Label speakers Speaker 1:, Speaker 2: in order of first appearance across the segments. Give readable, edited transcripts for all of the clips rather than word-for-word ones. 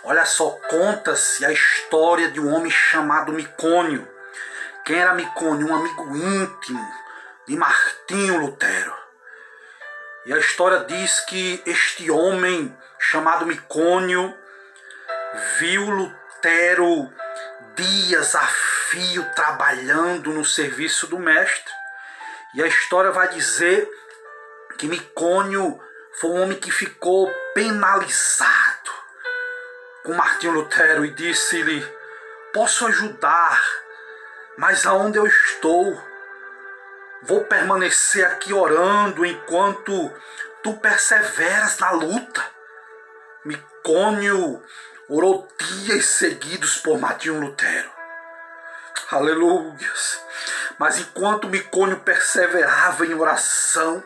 Speaker 1: Olha só, conta-se a história de um homem chamado Micônio. Quem era Micônio? Um amigo íntimo de Martinho Lutero. E a história diz que este homem chamado Micônio viu Lutero dias a fio trabalhando no serviço do mestre. E a história vai dizer que Micônio foi um homem que ficou penalizado com Martinho Lutero e disse-lhe: posso ajudar, mas aonde eu estou? Vou permanecer aqui orando enquanto tu perseveras na luta. Micônio orou dias seguidos por Martinho Lutero. Aleluias! Mas enquanto Micônio perseverava em oração,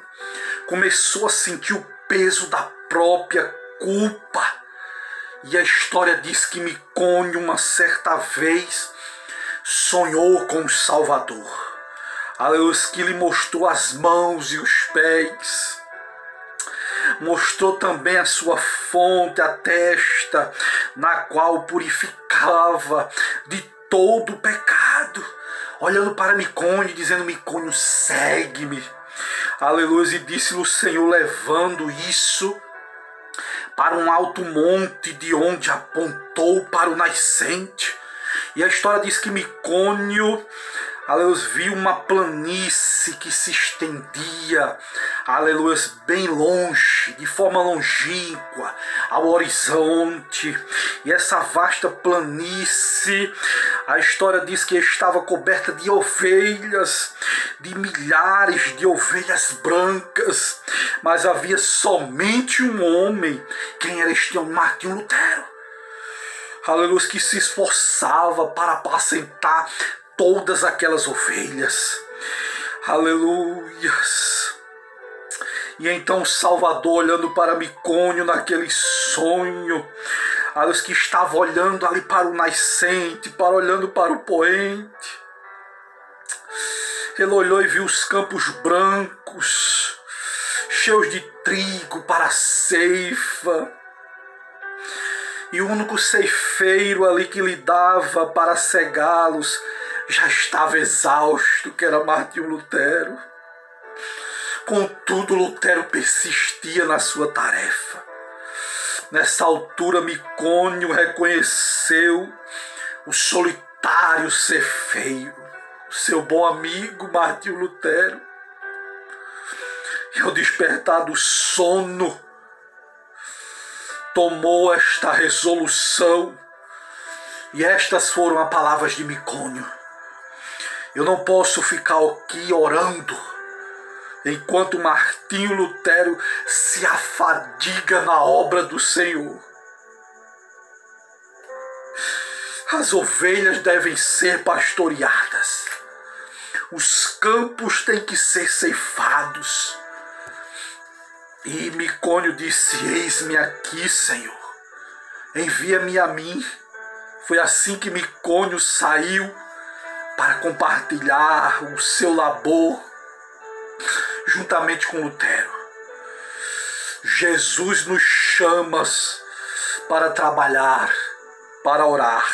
Speaker 1: começou a sentir o peso da própria culpa. E a história diz que Micônio, uma certa vez, sonhou com o Salvador. Aleluia, que lhe mostrou as mãos e os pés. Mostrou também a sua fonte, a testa, na qual purificava de todo o pecado. Olhando para Micônio, dizendo: Micônio, segue-me. Aleluia, e disse-lhe o Senhor, levando isso para um alto monte, de onde apontou para o nascente. E a história diz que Micônio, aleluia, viu uma planície que se estendia, aleluia, bem longe, de forma longínqua, ao horizonte. E essa vasta planície, a história diz que estava coberta de ovelhas, de milhares de ovelhas brancas, mas havia somente um homem. Quem era este homem? Martinho Lutero. Aleluia, que se esforçava para apacentar todas aquelas ovelhas. Aleluias. E então o Salvador, olhando para Micônio naquele sonho, aleluia, que estava olhando ali para o nascente, olhando para o poente, ele olhou e viu os campos brancos, cheios de trigo para a ceifa. E o único ceifeiro ali que lhe dava para cegá-los já estava exausto, que era Martinho Lutero. Contudo, Lutero persistia na sua tarefa. Nessa altura, Micônio reconheceu o solitário ceifeiro, o seu bom amigo Martinho Lutero. E ao despertar do sono, tomou esta resolução. E estas foram as palavras de Micônio: eu não posso ficar aqui orando enquanto Martinho Lutero se afadiga na obra do Senhor. As ovelhas devem ser pastoreadas. Os campos têm que ser ceifados. E Micônio disse: eis-me aqui, Senhor, envia-me a mim. Foi assim que Micônio saiu para compartilhar o seu labor juntamente com Lutero. Jesus nos chama para trabalhar, para orar.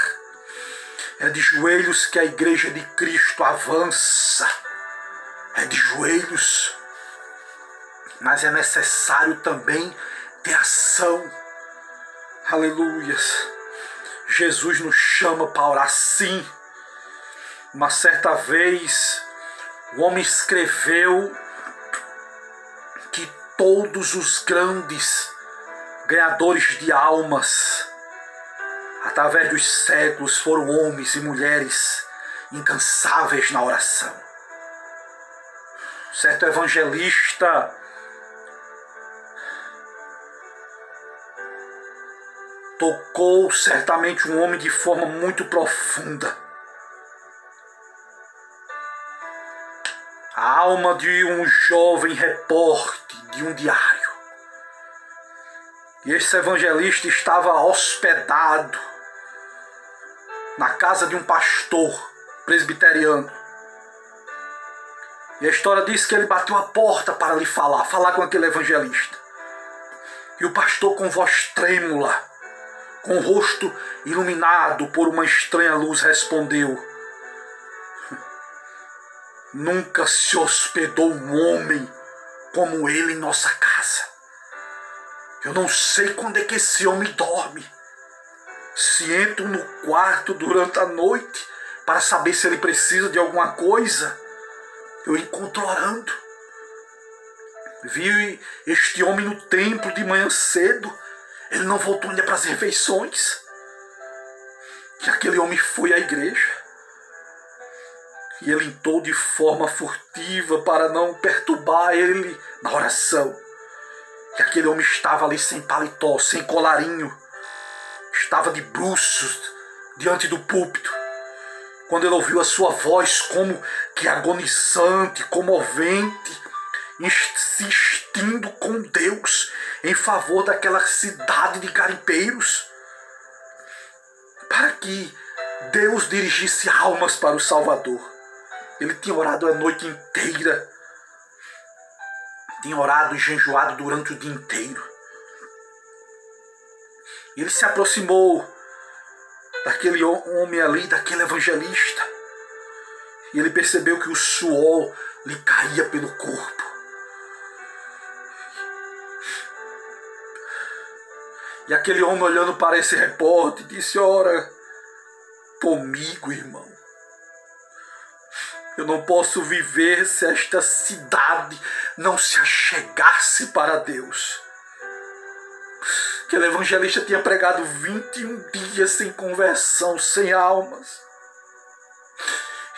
Speaker 1: É de joelhos que a igreja de Cristo avança. É de joelhos. Mas é necessário também ter ação. Aleluias. Jesus nos chama para orar, sim. Uma certa vez, o homem escreveu que todos os grandes ganhadores de almas, através dos séculos, foram homens e mulheres incansáveis na oração. Certo evangelista tocou certamente um homem de forma muito profunda. A alma de um jovem repórter de um diário. E esse evangelista estava hospedado na casa de um pastor presbiteriano. E a história diz que ele bateu a porta para lhe falar com aquele evangelista. E o pastor, com voz trêmula, com o rosto iluminado por uma estranha luz, respondeu: nunca se hospedou um homem como ele em nossa casa. Eu não sei quando é que esse homem dorme. Se entro no quarto durante a noite para saber se ele precisa de alguma coisa, eu encontro orando. Vi este homem no templo de manhã cedo. Ele não voltou ainda para as refeições. E aquele homem foi à igreja. E ele entrou de forma furtiva para não perturbar ele na oração. E aquele homem estava ali sem paletó, sem colarinho. Estava de bruços diante do púlpito. Quando ele ouviu a sua voz como que agonizante, comovente, insistindo com Deus em favor daquela cidade de garimpeiros, para que Deus dirigisse almas para o Salvador. Ele tinha orado a noite inteira, tinha orado e jejuado durante o dia inteiro. Ele se aproximou daquele homem ali, daquele evangelista, e ele percebeu que o suor lhe caía pelo corpo. E aquele homem, olhando para esse repórter, disse: ora comigo, irmão. Eu não posso viver se esta cidade não se achegasse para Deus. Aquele evangelista tinha pregado 21 dias sem conversão, sem almas.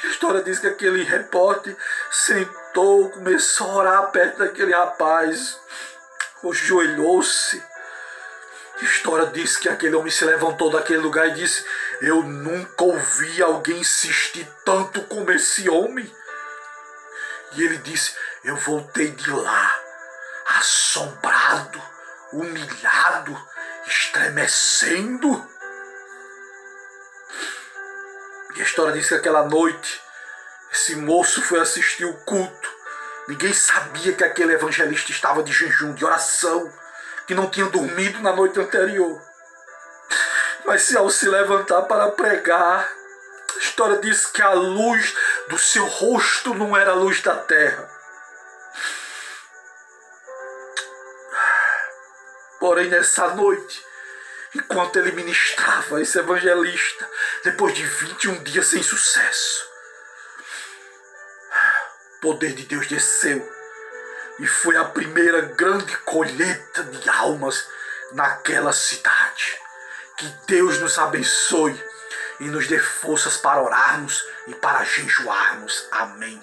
Speaker 1: A história diz que aquele repórter sentou, começou a orar perto daquele rapaz, ajoelhou-se. A história diz que aquele homem se levantou daquele lugar e disse: eu nunca ouvi alguém insistir tanto como esse homem. E ele disse: eu voltei de lá, assombrado, humilhado, estremecendo. E a história diz que aquela noite esse moço foi assistir o culto. Ninguém sabia que aquele evangelista estava de jejum, de oração, que não tinha dormido na noite anterior. Mas se ao se levantar para pregar, a história diz que a luz do seu rosto não era a luz da terra. Porém, nessa noite, enquanto ele ministrava, esse evangelista, depois de 21 dias sem sucesso, o poder de Deus desceu. E foi a primeira grande colheita de almas naquela cidade. Que Deus nos abençoe e nos dê forças para orarmos e para jejuarmos. Amém.